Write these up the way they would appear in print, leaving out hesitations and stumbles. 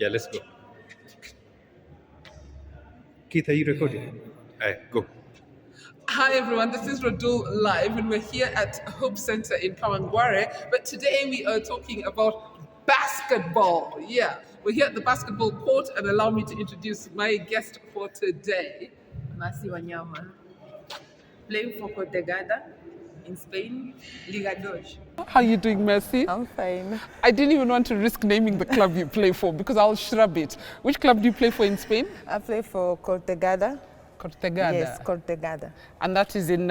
Yeah, let's go. Keith, are you recording? All right, go. Hi everyone, this is Radul Live, and we're here at Hope Center in Kawangware. But today we are talking about basketball. Yeah, we're here at the basketball court, and allow me to introduce my guest for today. Wanyama, playing for Cortegada in Spain, Liga Dodge. How are you doing, Mercy? I'm fine. I didn't even want to risk naming the club you play for because I'll shrub it. Which club do you play for in Spain? I play for Cortegada. Cortegada. Yes, Cortegada. And that is in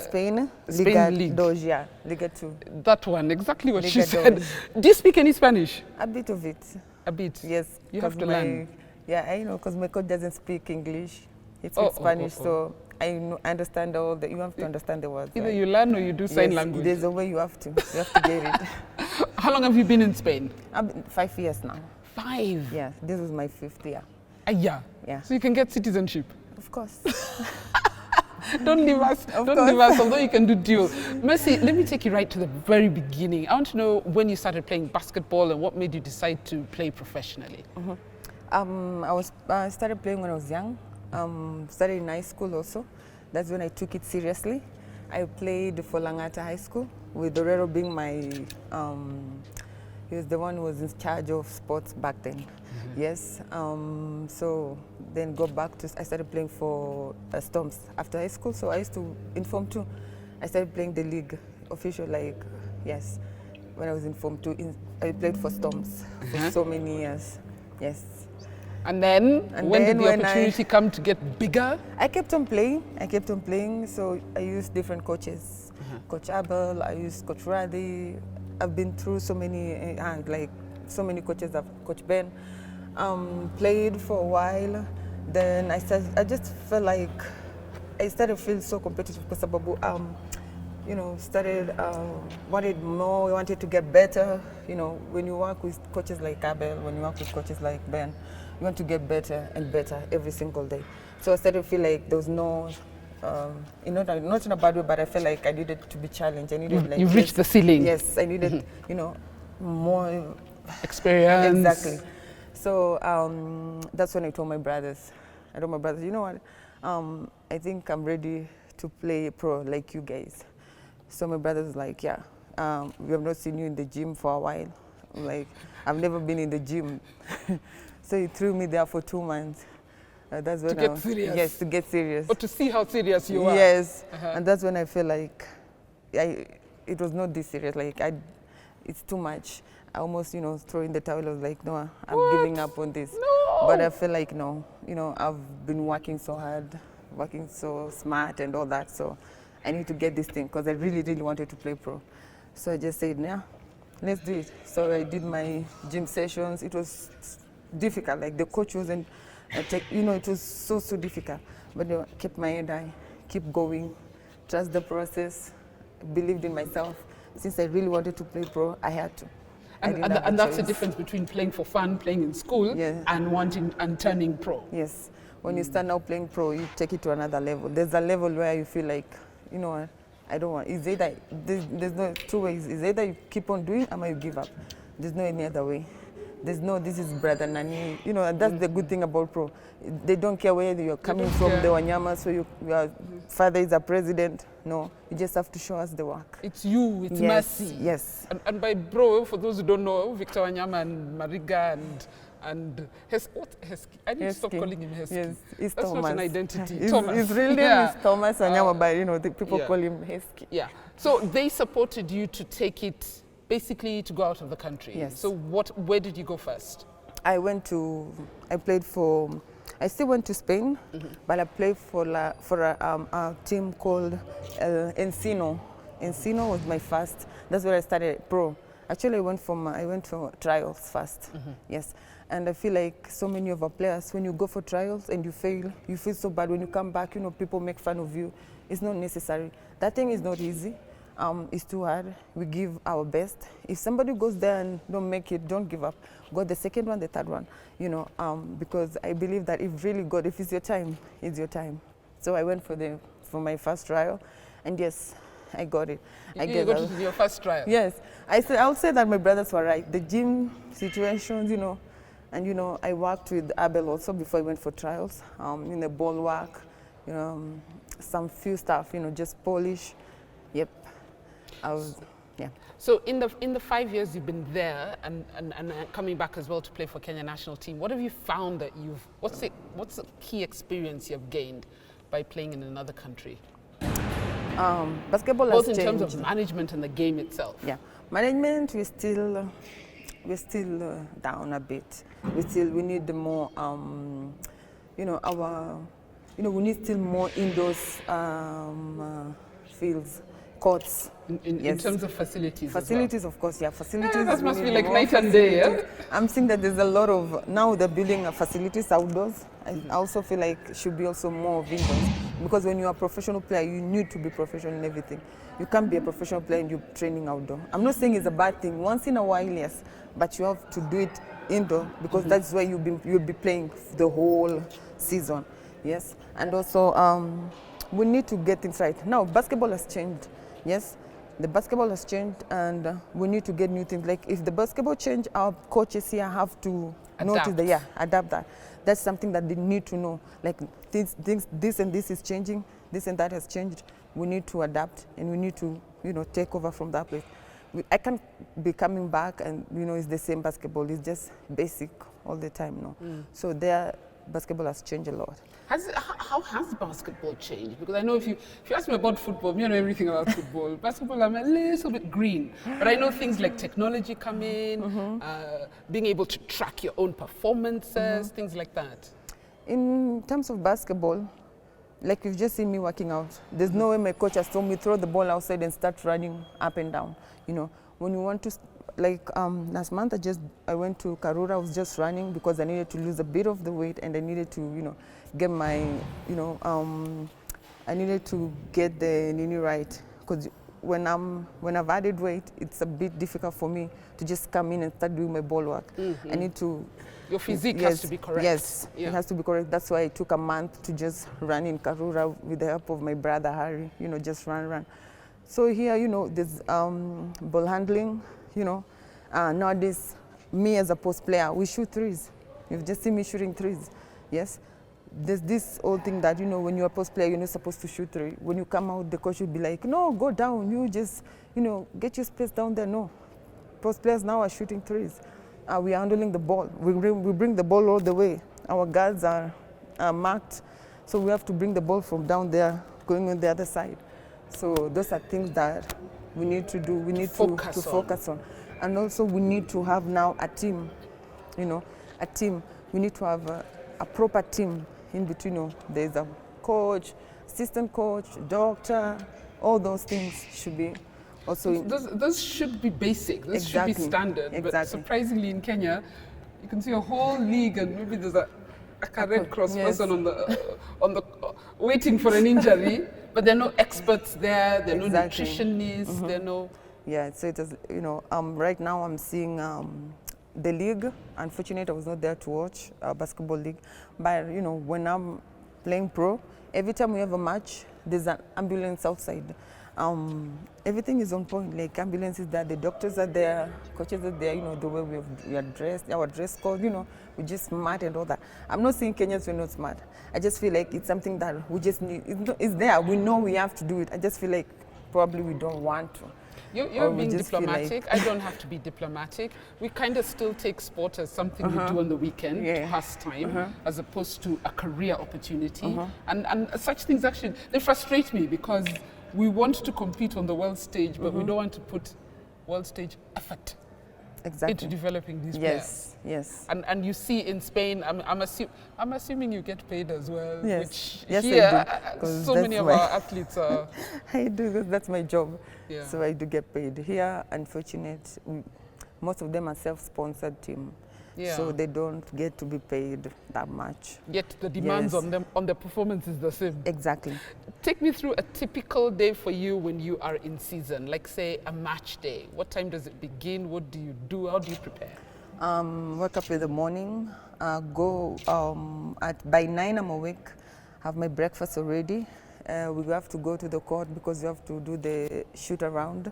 Spain, Spain Liga League. Dodge, yeah, Liga 2. That one, exactly what she Liga said. Dodge. Do you speak any Spanish? A bit of it. A bit. Yes. You have 'cause to learn. Yeah, I know, because my coach doesn't speak English. He Oh, speaks Spanish, oh. so I understand you have to understand the words. Either right? you learn or you do sign Yes, language. there's a way you have to get it. How long have you been in Spain? I've been 5 years now. 5. Yeah, this was my 5th year. Yeah. Yeah. So you can get citizenship. Of course. Don't leave us. Of Don't course. leave us. Although you can do dual. Mercy, let me take you right to the very beginning. I want to know when you started playing basketball and what made you decide to play professionally. I started playing when I was young. Started in high school also. That's when I took it seriously. I played for Langata High School with Dorero being my. He was the one who was in charge of sports back then. Yes. So then I started playing for Storms after high school. So I used to in Form 2. I started playing the league official, yes. When I was in Form 2, I played for Storms for so many years. Yes. And then, when did the when opportunity come to get bigger? I kept on playing. So I used different coaches. Coach Abel, I used Coach Radhi. I've been through so many, so many coaches. Coach Ben. Played for a while. Then I just felt like I started to feel so competitive because wanted more, wanted to get better. When you work with coaches like Abel, when you work with coaches like Ben, you want to get better and better every single day. So I started to feel like there was no, not in a bad way, but I felt like I needed to be challenged. I needed You've reached the ceiling. Yes, I needed, more Experience. Exactly. So that's when I told my brothers. You know what? I think I'm ready to play pro like you guys. So my brothers was like, yeah, we have not seen you in the gym for a while. I'm like, I've never been in the gym. So he threw me there for 2 months. That's when To get serious. Yes, to get serious. Or to see how serious you are. Yes, and that's when I feel like it was not this serious. It's too much. I almost, throw in the towel. I was like, no, I'm giving up on this. No. But I feel like, no, I've been working so hard, working so smart and all that. So I need to get this thing because I really, really wanted to play pro. So I just said, yeah, let's do it. So I did my gym sessions. It was difficult. Like the coach wasn't, it was so difficult. But I kept my head high, keep going, trust the process, believed in myself. Since I really wanted to play pro, I had to. And that's the difference between playing for fun, playing in school, Yes. and turning pro. Yes. When you start now playing pro, you take it to another level. There's a level where you feel like, you know what, I don't want. It's either, there's no two ways. It's either you keep on doing or you give up. There's no any other way. There's no, this is brother Nani. That's the good thing about pro. They don't care where you're coming from, the Wanyama, so your father is a president. No, you just have to show us the work. It's you, it's Yes, Mercy. yes. And by bro, for those who don't know, Victor Wanyama and Mariga and I need to stop Hesky. calling him Hesky. Yes, it's That's Thomas. not an identity. His Thomas. real name is Thomas Wanyama, but the people yeah. call him Hesky. Yeah. So they supported you to take it, basically to go out of the country. Yes. So where did you go first? I still went to Spain, but I played for a team called Encino. Encino was my first. That's where I started pro. Actually, I went for trials first. Yes, and I feel like so many of our players, when you go for trials and you fail, you feel so bad. When you come back, people make fun of you. It's not necessary. That thing is not easy. It's too hard. We give our best. If somebody goes there and don't make it, don't give up. Go the second one, the third one, because I believe that if it's your time, it's your time. So I went for my first trial, and yes, I got it. You got to your first trial? Yes. I would say that my brothers were right. The gym situations, And I worked with Abel also before I went for trials, in the ball work, some few stuff, just polish. Yep. I was, yeah. So in the 5 years you've been there and coming back as well to play for Kenya national team, what have you found that what's the key experience you've gained by playing in another country? Basketball Both has in terms changed. of management and the game itself. Yeah, management we're still down a bit. We need more we need still more indoors fields, courts. In terms of facilities. Facilities, of course, yeah. Facilities. That must we be need like more night and day, yeah? facilities. I'm seeing that there's a lot of, now they're building facilities outdoors. I also feel like should be also more of indoors. Because when you're a professional player, you need to be professional in everything. You can't be a professional player and you're training outdoor. I'm not saying it's a bad thing. Once in a while, yes. But you have to do it indoor because that's where you'll be playing the whole season. Yes. And also, we need to get things right. Now, basketball has changed. Yes. The basketball has changed and we need to get new things. Like if the basketball change, our coaches here have to notice that, adapt that. That's something that they need to know. Like this and this is changing, this and that has changed. We need to adapt and we need to, take over from that place. I can't be coming back and, it's the same basketball. It's just basic all the time, no. So basketball has changed a lot. How has basketball changed? Because I know if you ask me about football, I know everything about football. Basketball, I'm a little bit green. But I know things like technology come in, being able to track your own performances, things like that. In terms of basketball, like you've just seen me working out, there's no way my coach has told me throw the ball outside and start running up and down. When you want to, like last month I went to Karura, I was just running because I needed to lose a bit of the weight and I needed to, get my, I needed to get the nini right. Because when I've added weight, it's a bit difficult for me to just come in and start doing my ball work. I need to. Your physique has to be correct. Yes, it has to be correct. That's why I took a month to just run in Karura with the help of my brother Harry, just run. So here, there's ball handling, nowadays, me as a post player, we shoot threes. You've just seen me shooting threes, yes? There's this old thing that, when you're a post player, you're not supposed to shoot three. When you come out, the coach will be like, no, go down. You just, get your space down there. No. Post players now are shooting threes. We are handling the ball. We bring the ball all the way. Our guards are marked. So we have to bring the ball from down there, going on the other side. So those are things that we need to do. We need to focus on. And also we need to have now a team, a team. We need to have a proper team in between. There's a coach, assistant coach, doctor, all those things should be also. Those should be basic, those should be standard. Exactly. But surprisingly in Kenya, you can see a whole league and maybe there's a Red Cross person on the waiting for an injury, but there are no experts there, there are no nutritionists, there are no. Yeah, so it is, right now I'm seeing the league. Unfortunately, I was not there to watch basketball league. But, when I'm playing pro, every time we have a match, there's an ambulance outside. Everything is on point, like ambulances there, the doctors are there, coaches are there, the way we are dressed, our dress code, we're just smart and all that. I'm not saying Kenyans we're not smart. I just feel like it's something that we just need, it's there, we know we have to do it. I just feel like probably we don't want to. You're being diplomatic. I don't have to be diplomatic. We kind of still take sport as something we do on the weekend to pass time, as opposed to a career opportunity. And such things actually, they frustrate me because we want to compete on the world stage, but we don't want to put world stage effort into developing these players. Yes. And you see in Spain, I'm assuming you get paid as well. Yes. Which here, I do, so many of our athletes are. I do, because that's my job. Yeah. So I do get paid. Here, unfortunately, most of them are self-sponsored team. Yeah. So they don't get to be paid that much. Yet the demands on them, on the performance is the same. Exactly. Take me through a typical day for you when you are in season, like say a match day. What time does it begin? What do you do? How do you prepare? Wake up in the morning, go by 9 I'm awake, have my breakfast already. We have to go to the court because we have to do the shoot around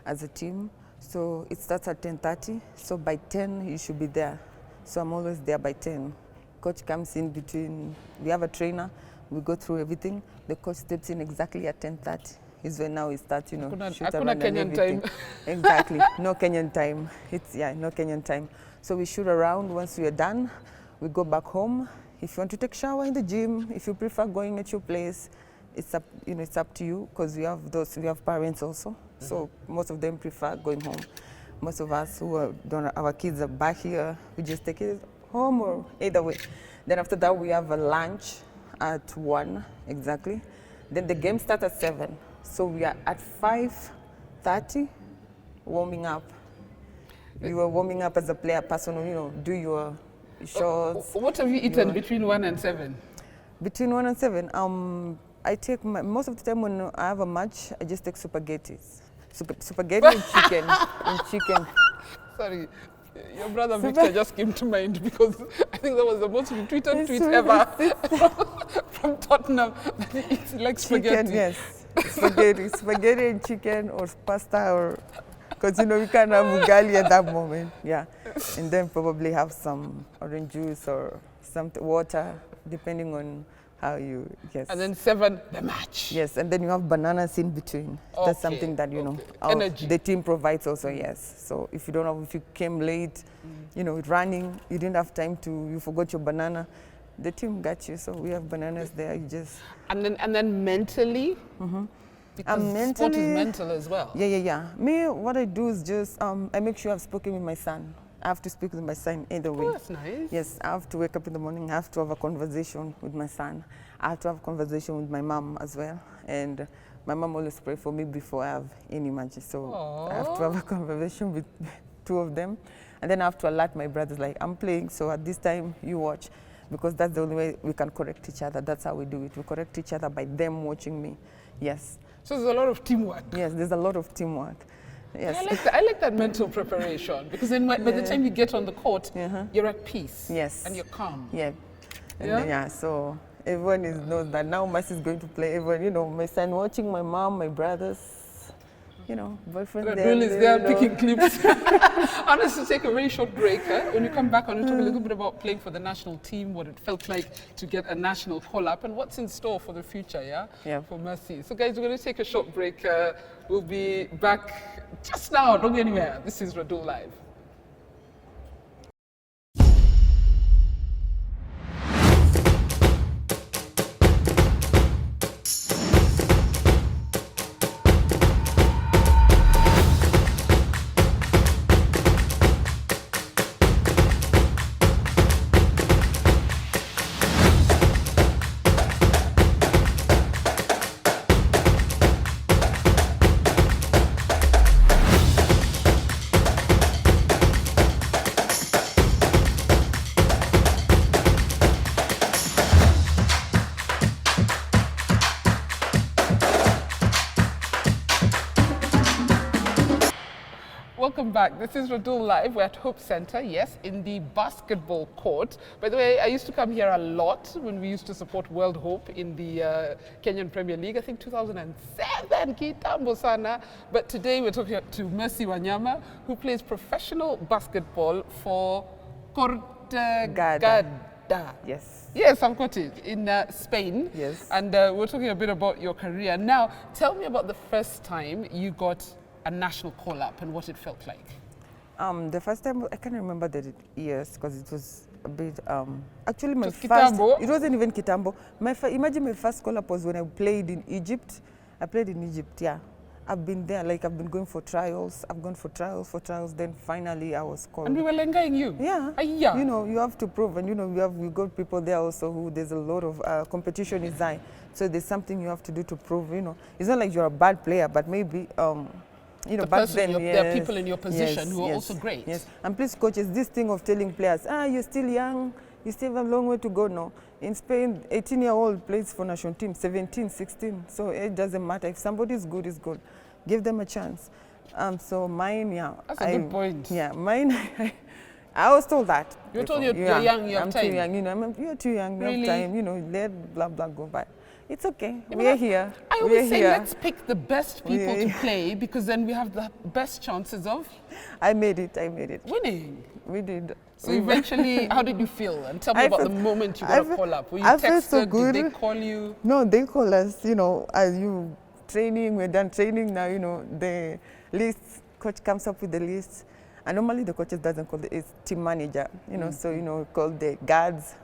as a team. So it starts at 10:30. So by 10 you should be there. So I'm always there by 10. Coach comes in between, we have a trainer, we go through everything. The coach steps in exactly at 10:30. Is when now we start, shoot around and Kenyan everything. time. Exactly, no Kenyan time. No Kenyan time. So we shoot around. Once we are done, we go back home. If you want to take shower in the gym, if you prefer going at your place, it's up, it's up to you, because we have parents also. So most of them prefer going home. Most of us our kids are back here, we just take it home or either way. Then after that, we have a lunch at 1 exactly. Then the game starts at 7. So we are at 5:30 warming up. You are warming up as a player person, do your shots. What have you eaten between 1 and 7? Between 1 and 7, I take most of the time when I have a match, I just take spaghettis. Spaghetti and chicken. Sorry, your brother Victor just came to mind, because I think that was the most retweeted tweet ever from Tottenham. That he eats like spaghetti. Chicken, yes. Spaghetti and chicken, or pasta, or because we can't have ugali at that moment. Yeah, and then probably have some orange juice or some water, depending on how you, yes. And then 7, the match. Yes, and then you have bananas in between. That's something that, Energy. the team provides also, yes. So if you came late, running, you didn't have time you forgot your banana, the team got you. So we have bananas there, you just... And then mentally? Because sport is mental as well. Yeah. Me, what I do is just, I make sure I've spoken with my son. I have to speak with my son either way. Oh, that's nice. Yes, I have to wake up in the morning, I have to have a conversation with my son. I have to have a conversation with my mom as well. And my mom always pray for me before I have any matches. So I have to have a conversation with 2 of them. And then I have to alert my brothers, like, I'm playing, so at this time you watch. Because that's the only way we can correct each other. That's how we do it. We correct each other by them watching me. Yes. So there's a lot of teamwork. Yes, there's a lot of teamwork. Yes. I like that mental preparation, because then by the time you get on the court, you're at peace. Yes. And you're calm. Yeah. And then, so everyone knows that now Mercy is going to play. Everyone, my son watching, my mom, my brothers, boyfriend Radul is there picking clips. I want us to take a very short break. When you come back, I want to talk a little bit about playing for the national team, what it felt like to get a national call-up, and what's in store for the future, for Mercy. So guys, we're going to take a short break. We'll be back just now. Don't go anywhere. This is Radul Live. Welcome back. This is Radul Live. We're at Hope Center, yes, in the basketball court. By the way, I used to come here a lot when we used to support World Hope in the Kenyan Premier League, I think 2007, kitambo sana. But today we're talking to Mercy Wanyama, who plays professional basketball for Cortegada. Yes. Yes, I've got it, in Spain. Yes. And we're talking a bit about your career. Now, tell me about the first time you got a national call-up and what it felt like. The first time, I can't remember the years because it was a bit, actually my first, Kitambo. it wasn't even Kitambo. Imagine my first call-up was when I played in Egypt. I played in Egypt, yeah. I've been there, like I've been going for trials. I've gone for trials, then finally I was called. And we were lengaing you? Yeah. Yeah. You have to prove, and we got people there also who there's a lot of competition is high. So there's something you have to do to prove, It's not like you're a bad player, but maybe, back then, there are people in your position who are also great. Yes, and please, coaches, this thing of telling players, you're still young, you still have a long way to go. No, in Spain, 18-year-old plays for national team, 17, 16. So it doesn't matter. If somebody is good, give them a chance. So mine, yeah. That's a good point. Yeah, mine. I was told that. You're told you're young, you have time. I'm too young, you're too young, you Really? have time, let blah, blah go by. It's okay, we're here. I always say let's pick the best people to play, because then we have the best chances of I made it. winning. We did. So eventually, how did you feel? And tell me about the moment you got a call up. Were you texted? felt so good. Did they call you? No, they call us, as you training, we're done training now, the list, coach comes up with the list. And normally the coaches doesn't call it's team manager, so, call the guards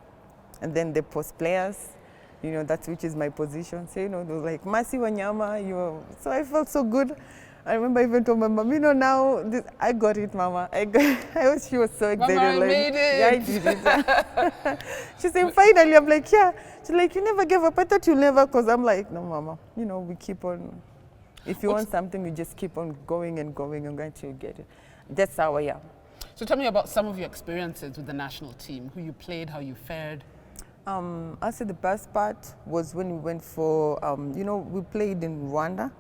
and then the post players, that's which is my position. So, they were like, Mercy Wanyama, so I felt so good. I remember I even told my mom, now I got it, Mama. She was so excited. Mama, I made it. Yeah, I did it. She said, finally. I'm like, yeah. She's like, you never gave up. I thought you'll never, because I'm like, no, Mama. We keep on. If you want something, you just keep on going and going until you get it. That's how I am. So tell me about some of your experiences with the national team, who you played, how you fared. I'll say the best part was when we went for, we played in Rwanda.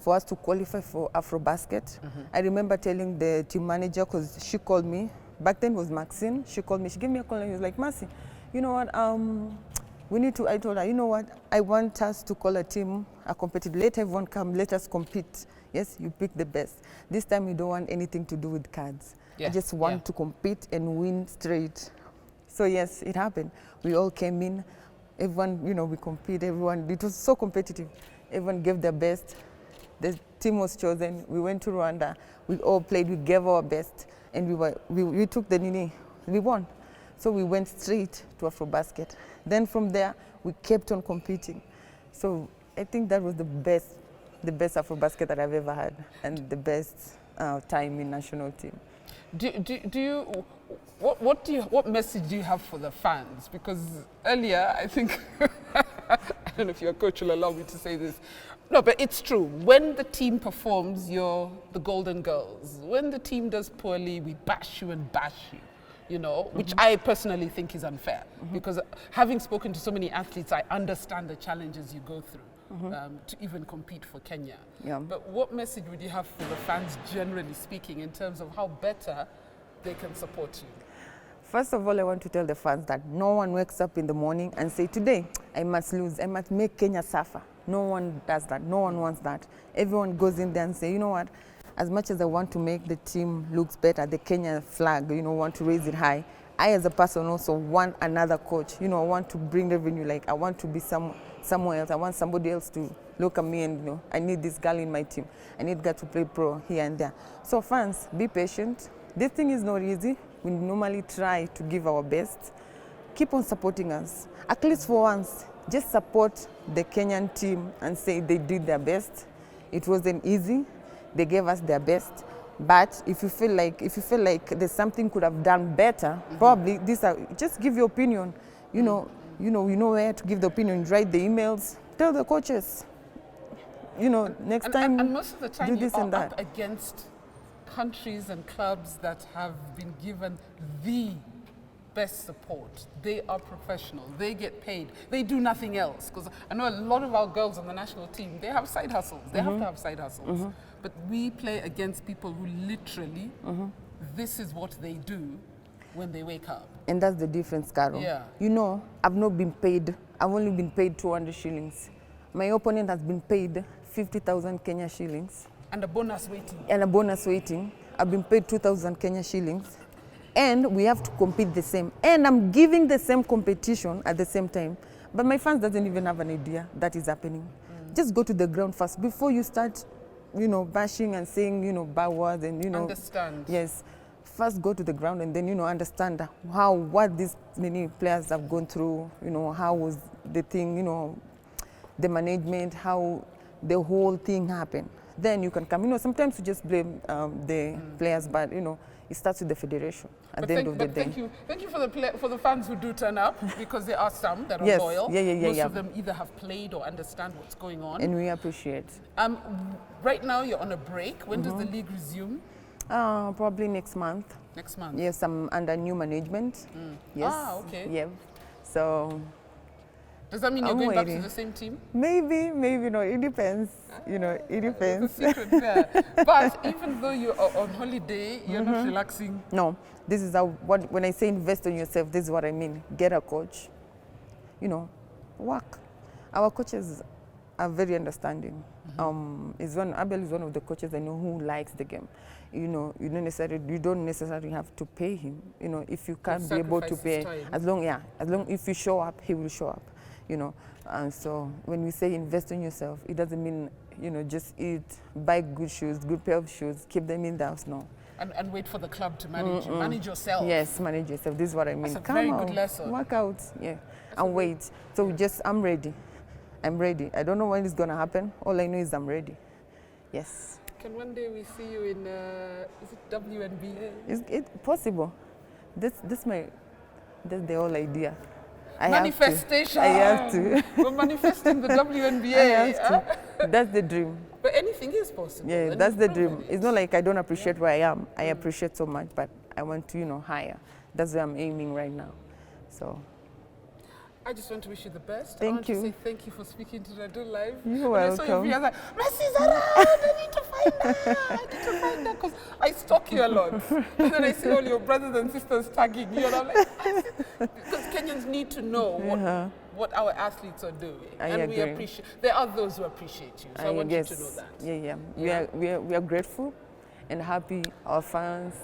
For us to qualify for AfroBasket. I remember telling the team manager, because she called me, back then it was Maxine, she called me, she gave me a call and she was like, Mercy, you know what, I told her, you know what, I want us to call a team, a competitive, let everyone come, let us compete. Yes, you pick the best. This time you don't want anything to do with cards. I just want to compete and win straight. So yes, it happened. We all came in, everyone, we compete, everyone, it was so competitive. Everyone gave their best. The team was chosen. We went to Rwanda. We all played. We gave our best, and we took the Nini. We won. So we went straight to AfroBasket. Then from there, we kept on competing. So I think that was the best AfroBasket that I've ever had, and the best time in national team. What message do you have for the fans? Because earlier, I think, I don't know if your coach will allow me to say this. No, but it's true. When the team performs, you're the golden girls. When the team does poorly, we bash you and bash you, which I personally think is unfair. Because having spoken to so many athletes, I understand the challenges you go through to even compete for Kenya. Yeah. But what message would you have for the fans, generally speaking, in terms of how better they can support you? First of all, I want to tell the fans that no one wakes up in the morning and say, today, I must lose. I must make Kenya suffer. No one does that. No one wants that. Everyone goes in there and say, you know what, as much as I want to make the team looks better, the Kenya flag, want to raise it high, I as a person also want another coach. I want to bring revenue. Like, I want to be somewhere else. I want somebody else to look at me and, I need this girl in my team. I need girl to play pro here and there. So fans, be patient. This thing is not easy. We normally try to give our best. Keep on supporting us. At least for once, just support the Kenyan team and say they did their best. It wasn't easy. They gave us their best. But if you feel like there's something could have done better, probably just give your opinion. You know where to give the opinion. Write the emails. Tell the coaches. Next time. And most of the time, do this you are and that. up against countries and clubs that have been given the best support. They are professional. They get paid. They do nothing else. Because I know a lot of our girls on the national team, they have side hustles. They have to have side hustles. But we play against people who literally, this is what they do when they wake up. And that's the difference, Carol. Yeah. I've not been paid. I've only been paid 200 shillings. My opponent has been paid 50,000 Kenya shillings. And a bonus waiting. And a bonus waiting. I've been paid 2,000 Kenya shillings. And we have to compete the same. And I'm giving the same competition at the same time. But my fans doesn't even have an idea that is happening. Just go to the ground first before you start, bashing and saying, bad words and, Understand. Yes. First go to the ground and then, understand what these many players have gone through, how was the thing, the management, how the whole thing happened. Then you can come. Sometimes you just blame the players, but, it starts with the federation at the end of the day. Thank you for the fans who do turn up, because there are some that are yes. loyal. Most of them either have played or understand what's going on. And we appreciate. Right now you're on a break. When does the league resume? Probably next month. Next month? Yes, I'm under new management. Yes. Okay. Yeah. So. Does that mean you're going back to the same team? Maybe no. It depends. It depends. There's a secret there. But even though you're on holiday, you're not relaxing. No, this is when I say invest in yourself, this is what I mean. Get a coach. Work. Our coaches are very understanding. Abel is one of the coaches I know who likes the game. You know, you don't necessarily have to pay him. You know, if you can't be able to pay, as long if you show up, he will show up. You know, and so when we say invest in yourself, it doesn't mean, you know, just buy good shoes, good pair of shoes, keep them in the house. No. And wait for the club to manage you. Manage yourself. Yes, manage yourself. This is what I mean. That's a very good lesson. Work out, and wait. So I'm ready. I'm ready. I don't know when it's gonna happen. All I know is I'm ready. Yes. Can one day we see you in is it WNBA? Is it possible? That's the whole idea. Manifestation. I have to. We're manifesting the WNBA. I have to. That's the dream. But anything is possible. Yeah, that's the dream. It's not like I don't appreciate where I am. I appreciate so much, but I want to, you know, higher. That's where I'm aiming right now. So. I just want to wish you the best. Thank you. I want to say thank you for speaking to Radul Live. You're welcome. I saw your video, I was like, Mercy's around. I need to find her. Because I stalk you a lot. And then I see all your brothers and sisters tagging you. And I'm like, because Kenyans need to know what our athletes are doing. I and agree. we appreciate, there are those who appreciate you. So I want you to know that. Yeah. We are grateful and happy. Our fans,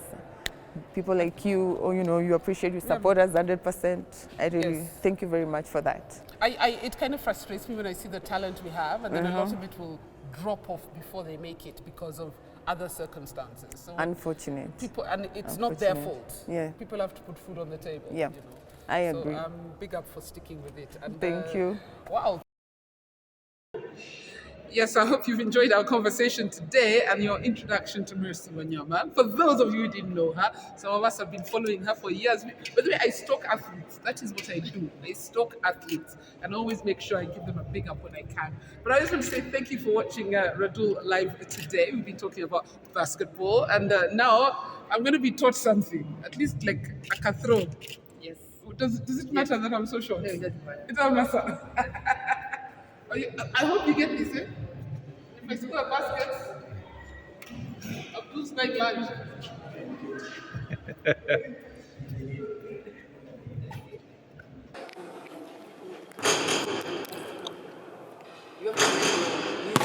people like you, or, you know, you appreciate, you support us 100%. I really thank you very much for that. It kind of frustrates me when I see the talent we have, and then a lot of it will drop off before they make it because of other circumstances. So unfortunate. People, and it's not their fault. Yeah. People have to put food on the table. Yeah. You know? I agree. So big up for sticking with it. And, thank you. Wow. Yes, I hope you've enjoyed our conversation today and your introduction to Mercy Wanyama. For those of you who didn't know her, some of us have been following her for years. By the way, I stalk athletes. That is what I do. I stalk athletes and always make sure I give them a big up when I can. But I just want to say thank you for watching Radul Live today. We've been talking about basketball, and now I'm going to be taught something, at least like I can throw. Yes. Does it matter that I'm so short? No, it doesn't matter. It doesn't matter. I hope you get this, eh? If I score a basket, I'll lose my lunch. You have to make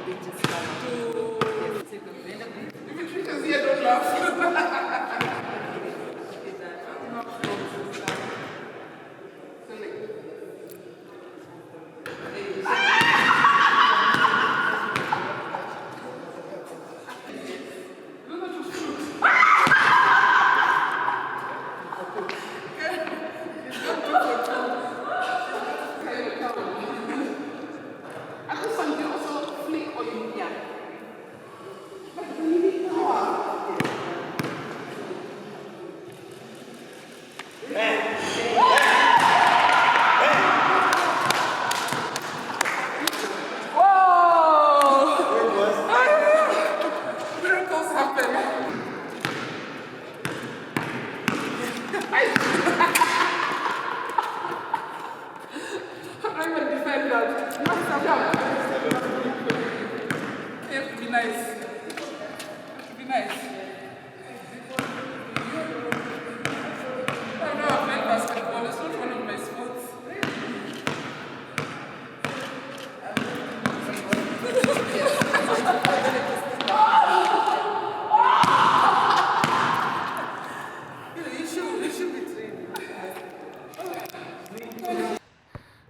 your just If it reaches here, don't laugh.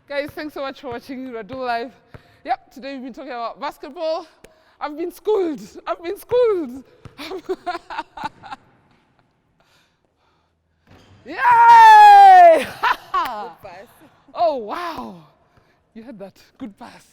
Guys, thanks so much for watching Radul Live. Yep, today we've been talking about basketball. I've been schooled. Yay! good pass. Oh, wow. You had that. Good pass.